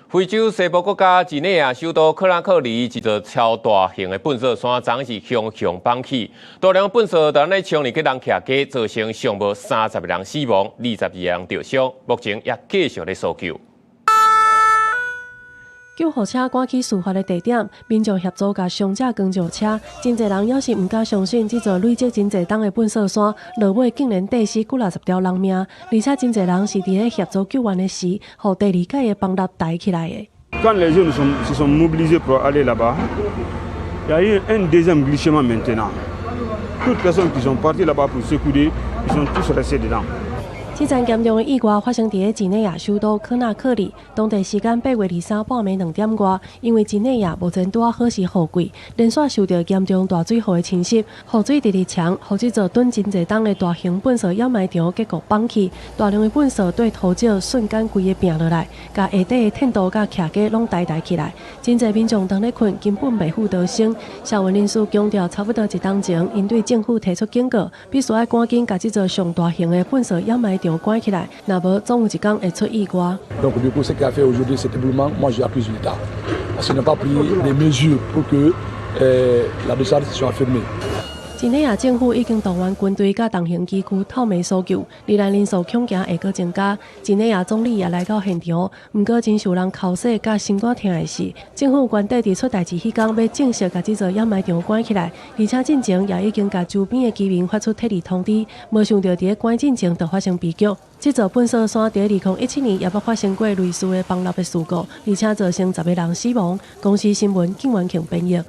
非洲西部國家幾內亞首都科納克里一座超大型的糞掃山昨是熊熊放起，大量糞掃在咱衝入去人徛街，造成上無30個人死亡，22人受傷，目前也繼續在搜救。救護車趕去事發的地點，民眾協助甲傷者扛上車，真濟人也是唔敢相信，這座累積真濟棟的糞掃山，落尾竟然跌死幾60條人命，而且真濟人是佇咧協助救援的時，互第二屆的崩塌抬起來的。Quand les jeunes se sont mobilisés pour aller là-bas, il y a eu un deuxième glissement maintenant. Toutes les personnes qui sont parties là-bas pour secourir, ils sont tous restés dedans. 這場嚴重的意外發生在幾內亞首都科納克里，當地時間8月23半暝2點外，因為幾內亞目前拄啊好是雨季，連續受到嚴重大水河的侵襲，雨水直直強，讓這座囤真濟棟的大型糞掃掩埋場結果崩起，大量的糞掃對土石瞬間規個拼落來，把下底的鐵道甲徛街攏抬起來，真濟民眾當咧困，根本袂赴逃生。消防人士強調，差不多1冬前，因對政府提出警告，必須要趕緊把這座上大型的糞掃掩埋場關起來，若無總有一天會出意外。Donc le conseil qui a fait aujourd'hui, c'est simplement, moi j'accuse l'État, parce qu'il n'a pas pris les mesures pour que la décharge soit fermée. 幾內亞政府已經動員軍隊甲重型機具透明搜救，罹難人數恐驚會閣增加。幾內亞總理也來到現場，不過真受人口舌甲心肝疼的是，政府官邸佇出代誌迄天要正式甲這座掩埋場關起來，而且進前也已經甲周邊的居民發出特例通知。沒想到佇關進前就發生悲劇，這座糞掃山在2017年也捌發生過類似的崩塌的事故，而且造成10個人死亡。公視新聞景元慶編譯。